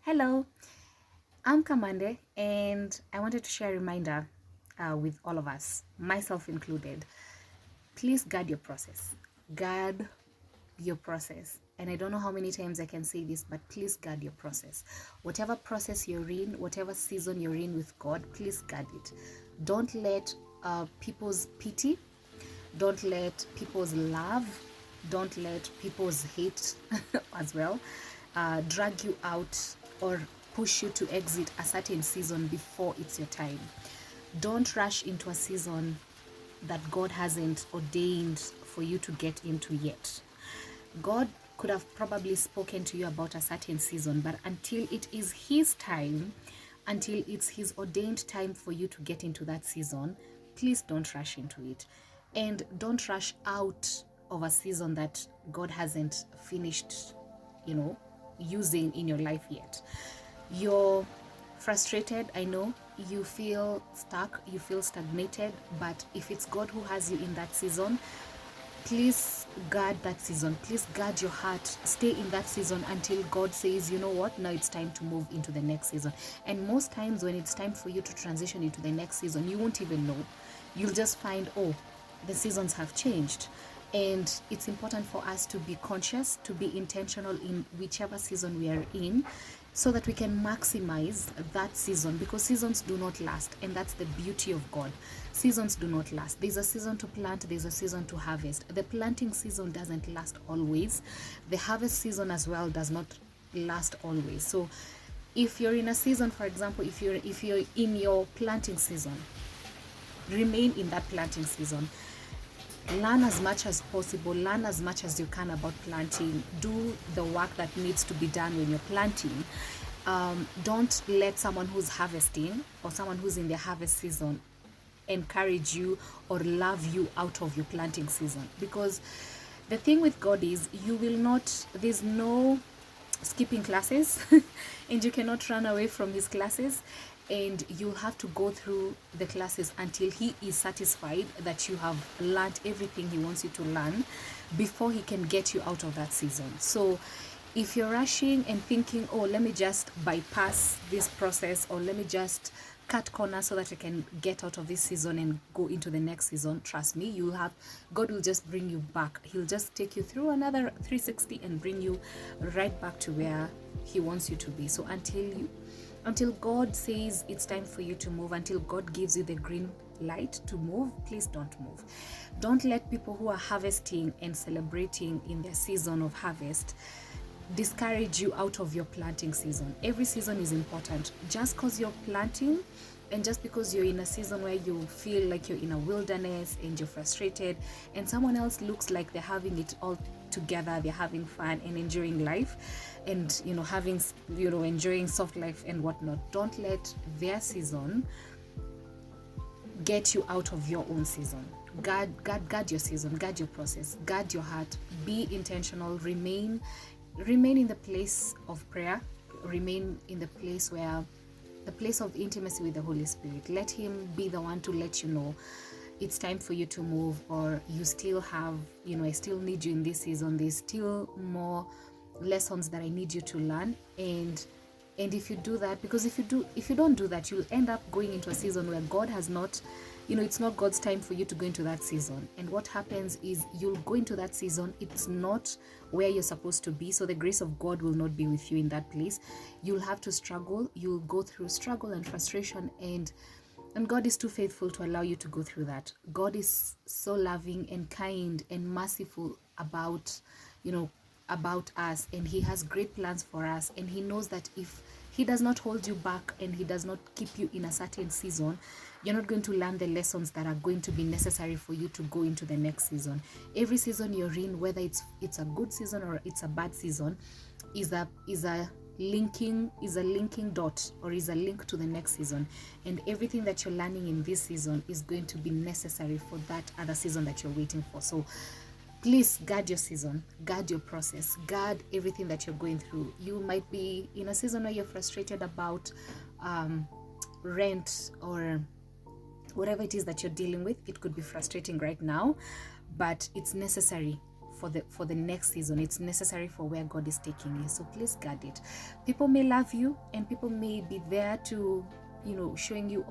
Hello, I'm Kamande, and I wanted to share a reminder with all of us, myself included. Please guard your process. Guard your process. And I don't know how many times I can say this, but please guard your process. Whatever process you're in, whatever season you're in with God, please guard it. Don't let people's pity, don't let people's love, don't let people's hate as well drag you out or push you to exit a certain season before it's your time. Don't rush into a season that God hasn't ordained for you to get into yet. God could have probably spoken to you about a certain season, but until it is His time, until it's His ordained time for you to get into that season, please don't rush into it. And don't rush out of a season that God hasn't finished, using in your life yet. You're frustrated, I know. You feel stuck, you feel stagnated, but if it's God who has you in that season, please guard that season. Please guard your heart. Stay in that season until God says, you know what, now it's time to move into the next season. And most times when it's time for you to transition into the next season, you won't even know. You'll just find, oh, the seasons have changed. And it's important for us to be conscious, to be intentional in whichever season we are in, so that we can maximize that season, because seasons do not last, and that's the beauty of God. Seasons do not last. There's a season to plant, there's a season to harvest. The planting season doesn't last always. The harvest season as well does not last always. So if you're in a season, for example, if you're in your planting season, remain in that planting season. Learn as much as possible, learn as much as you can about planting. Do the work that needs to be done when you're planting. Don't let someone who's harvesting or someone who's in their harvest season encourage you or love you out of your planting season, because the thing with God is there's no skipping classes and you cannot run away from His classes, and you'll have to go through the classes until He is satisfied that you have learned everything He wants you to learn before He can get you out of that season. So if you're rushing and thinking, oh, let me just bypass this process, or let me just cut corners so that I can get out of this season and go into the next season, trust me, God will just bring you back. He'll just take you through another 360 and bring you right back to where He wants you to be. So until God says it's time for you to move, until God gives you the green light to move, please don't move. Don't let people who are harvesting and celebrating in their season of harvest discourage you out of your planting season. Every season is important. Just because you're planting, and just because you're in a season where you feel like you're in a wilderness and you're frustrated, and someone else looks like they're having it all together, they're having fun and enjoying life, and enjoying soft life and whatnot, don't let their season get you out of your own season. Guard your season, guard your process, guard your heart. Be intentional. Remain in the place of prayer. Remain in the place of intimacy with the Holy Spirit. Let Him be the one to let you know it's time for you to move, or you still have, I still need you in this season. There's still more lessons that I need you to learn. And if you do that, because if you don't do that, you'll end up going into a season where God has not, it's not God's time for you to go into that season. And what happens is you'll go into that season, it's not where you're supposed to be, so the grace of God will not be with you in that place. You'll have to struggle. You'll go through struggle and frustration, and God is too faithful to allow you to go through that. God is so loving and kind and merciful about us, and He has great plans for us, and He knows that if He does not hold you back and He does not keep you in a certain season, you're not going to learn the lessons that are going to be necessary for you to go into the next season. Every season you're in, whether it's a good season or it's a bad season, is a linking dot, or is a link to the next season. And everything that you're learning in this season is going to be necessary for that other season that you're waiting for. So please guard your season, guard your process, guard everything that you're going through. You might be in a season where you're frustrated about rent or whatever it is that you're dealing with. It could be frustrating right now, but it's necessary for the next season. It's necessary for where God is taking you. So please guard it. People may love you, and people may be there to, showing you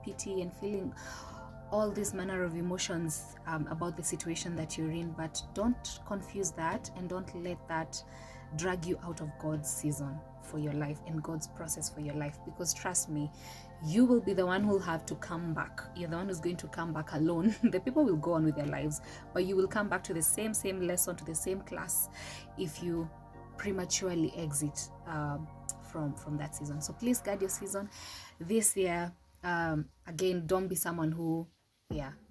pity and feeling all this manner of emotions about the situation that you're in, but don't confuse that, and don't let that drag you out of God's season for your life and God's process for your life. Because trust me, you will be the one who will have to come back. You're the one who's going to come back alone. The people will go on with their lives, but you will come back to the same lesson, to the same class, if you prematurely exit from that season. So please guard your season this year. Again, don't be someone who,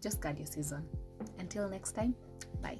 just guard your season. Until next time, bye.